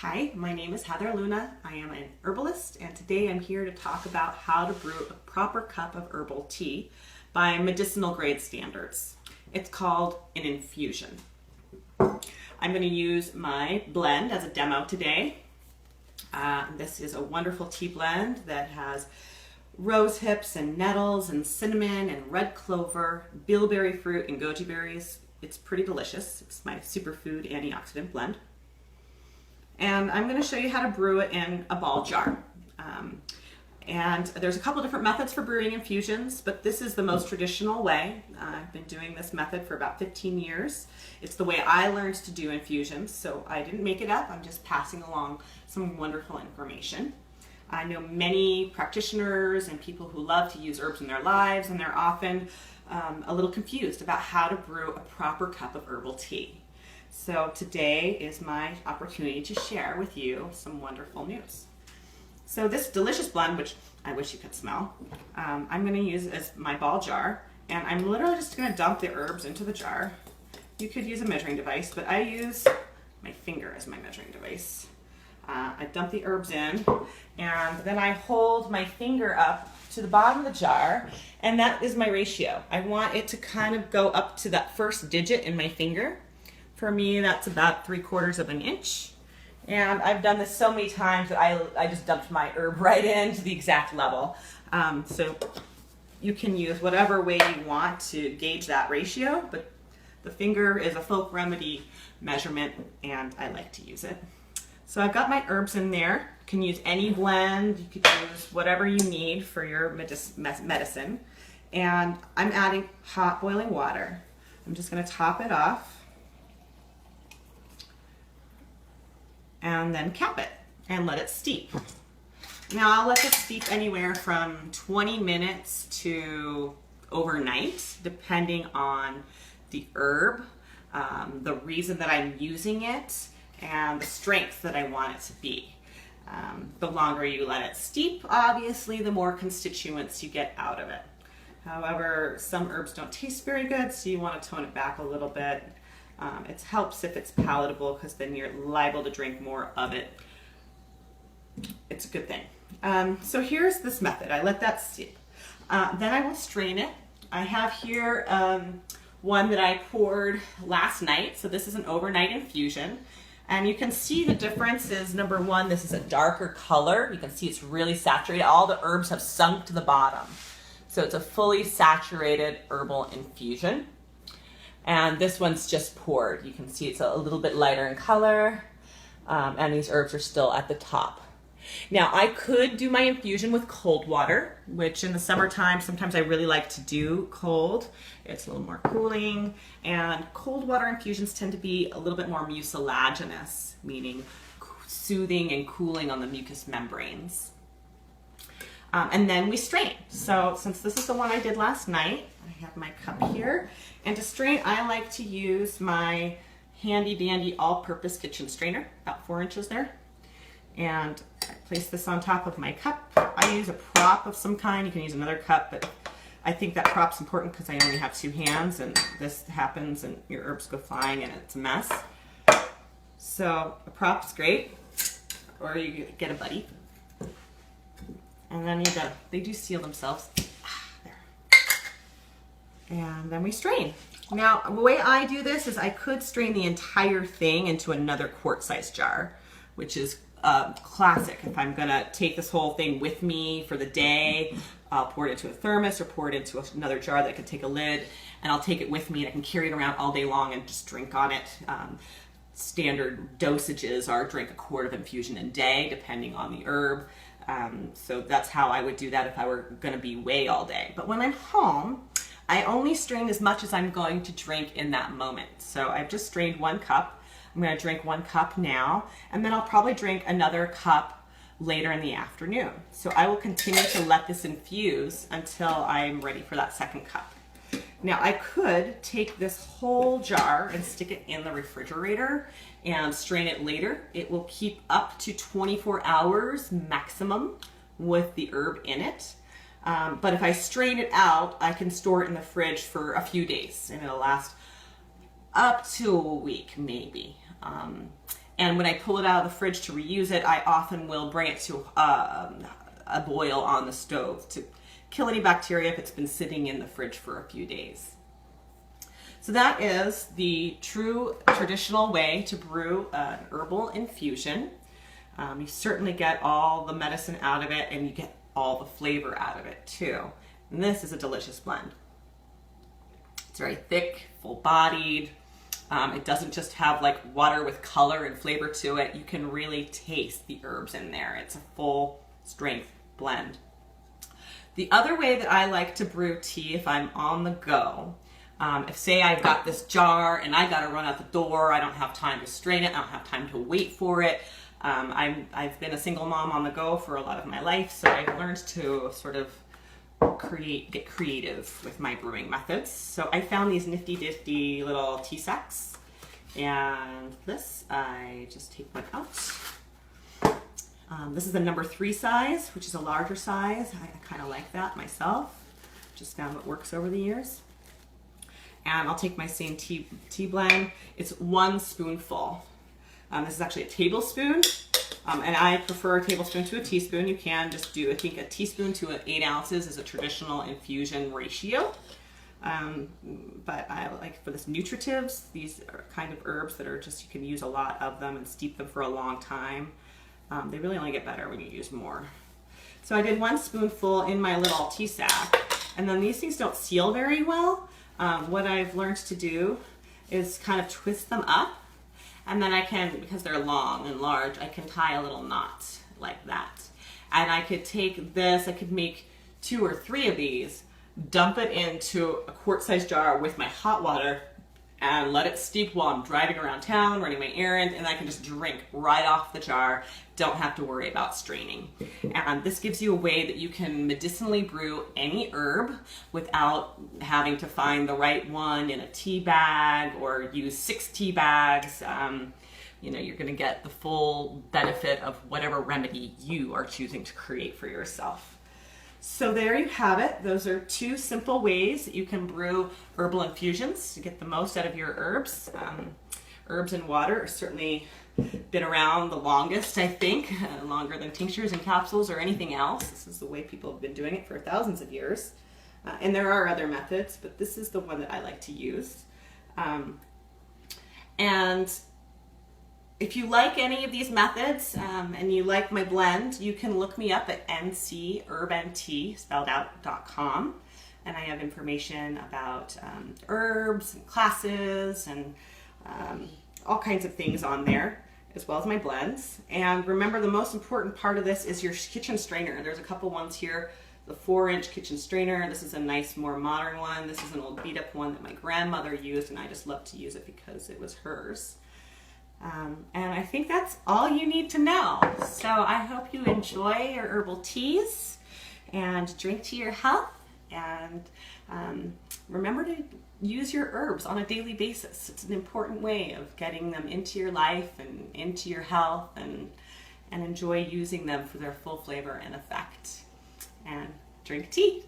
Hi, my name is Heather Luna. I am an herbalist, and today I'm here to talk about how to brew a proper cup of herbal tea by medicinal grade standards. It's called an infusion. I'm going to use my blend as a demo today. This is a wonderful tea blend that has rose hips and nettles and cinnamon and red clover, bilberry fruit and goji berries. It's pretty delicious. It's my superfood antioxidant blend. And I'm going to show you how to brew it in a ball jar. And there's a couple different methods for brewing infusions, but this is the most traditional way. I've been doing this method for about 15 years. It's the way I learned to do infusions, so I didn't make it up. I'm just passing along some wonderful information. I know many practitioners and people who love to use herbs in their lives, and they're often a little confused about how to brew a proper cup of herbal tea. So today is my opportunity to share with you some wonderful news. So this delicious blend, which I wish you could smell, I'm going to use as my ball jar, and I'm literally just going to dump the herbs into the jar. You could use a measuring device, but I use my finger as my measuring device. I dump the herbs in, and then I hold my finger up to the bottom of the jar, and that is my ratio. I want it to kind of go up to that first digit in my finger. For me, that's about 3/4 of an inch. And I've done this so many times that I just dumped my herb right into the exact level. So you can use whatever way you want to gauge that ratio, but the finger is a folk remedy measurement, and I like to use it. So I've got my herbs in there. You can use any blend. You could use whatever you need for your medicine. And I'm adding hot boiling water. I'm just going to top it off and then cap it and let it steep. Now I'll let this steep anywhere from 20 minutes to overnight, depending on the herb, the reason that I'm using it, and the strength that I want it to be. The longer you let it steep, obviously, the more constituents you get out of it. However, some herbs don't taste very good, so you want to tone it back a little bit. It helps if it's palatable, because then you're liable to drink more of it. It's a good thing. So here's this method. I let that steep. Then I will strain it. I have here one that I poured last night. So this is an overnight infusion. And you can see the difference is, number one, this is a darker color. You can see it's really saturated. All the herbs have sunk to the bottom. So it's a fully saturated herbal infusion. And this one's just poured. You can see it's a little bit lighter in color, and these herbs are still at the top. Now, I could do my infusion with cold water, which in the summertime, sometimes I really like to do cold. It's a little more cooling, and cold water infusions tend to be a little bit more mucilaginous, meaning soothing and cooling on the mucous membranes. And then we strain. So since this is the one I did last night, I have my cup here. And to strain, I like to use my handy dandy all-purpose kitchen strainer, about 4 inches there. And I place this on top of my cup. I use a prop of some kind. You can use another cup, but I think that prop's important because I only have 2 hands, and this happens and your herbs go flying and it's a mess. So a prop's great, or you get a buddy. And then they do seal themselves. There. And then we strain. Now, the way I do this is I could strain the entire thing into another quart-sized jar, which is classic. If I'm gonna take this whole thing with me for the day, I'll pour it into a thermos or pour it into another jar that can take a lid, and I'll take it with me and I can carry it around all day long and just drink on it. Standard dosages are drink a quart of infusion a day, depending on the herb. So that's how I would do that if I were going to be away all day. But when I'm home, I only strain as much as I'm going to drink in that moment. So I've just strained 1 cup. I'm going to drink 1 cup now, and then I'll probably drink another cup later in the afternoon. So I will continue to let this infuse until I'm ready for that second cup. Now I could take this whole jar and stick it in the refrigerator and strain it later. It will keep up to 24 hours maximum with the herb in it. But if I strain it out, I can store it in the fridge for a few days, and it'll last up to a week maybe. And when I pull it out of the fridge to reuse it, I often will bring it to a boil on the stove to kill any bacteria if it's been sitting in the fridge for a few days. So that is the true traditional way to brew an herbal infusion. You certainly get all the medicine out of it, and you get all the flavor out of it too. And this is a delicious blend. It's very thick, full-bodied. It doesn't just have like water with color and flavor to it. You can really taste the herbs in there. It's a full strength blend. The other way that I like to brew tea if I'm on the go, if say I've got this jar and I got to run out the door, I don't have time to strain it, I don't have time to wait for it. I've been a single mom on the go for a lot of my life, so I've learned to sort of get creative with my brewing methods. So I found these nifty little tea sacks, and this, I just take one out. This is the number 3 size, which is a larger size. I kind of like that myself. Just found what works over the years. And I'll take my same tea blend. It's 1 spoonful. This is actually a tablespoon, and I prefer a tablespoon to a teaspoon. You can just do, I think, a teaspoon to 8 ounces is a traditional infusion ratio. But I like for this nutritives, these are kind of herbs that are just, you can use a lot of them and steep them for a long time. They really only get better when you use more. So I did 1 spoonful in my little tea sack, and then these things don't seal very well. What I've learned to do is kind of twist them up, and then I can, because they're long and large, I can tie a little knot like that. And I could take this, I could make 2 or 3 of these, dump it into a quart-sized jar with my hot water, and let it steep while I'm driving around town, running my errand, and I can just drink right off the jar. Don't have to worry about straining. And this gives you a way that you can medicinally brew any herb without having to find the right one in a tea bag or use 6 tea bags. You know, you're gonna get the full benefit of whatever remedy you are choosing to create for yourself. So there you have it. Those are 2 simple ways that you can brew herbal infusions to get the most out of your herbs. Herbs and water are certainly been around the longest, I think, longer than tinctures and capsules or anything else. This is the way people have been doing it for thousands of years. And there are other methods, but this is the one that I like to use. And if you like any of these methods and you like my blend, you can look me up at ncherbandtea, spelled out.com. And I have information about herbs and classes and all kinds of things on there, as well as my blends. And remember, the most important part of this is your kitchen strainer. There's a couple ones here. The 4-inch kitchen strainer. This is a nice, more modern one. This is an old beat-up one that my grandmother used, and I just love to use it because it was hers. And I think that's all you need to know. So I hope you enjoy your herbal teas and drink to your health, and remember to use your herbs on a daily basis. It's an important way of getting them into your life and into your health, and enjoy using them for their full flavor and effect. And drink tea.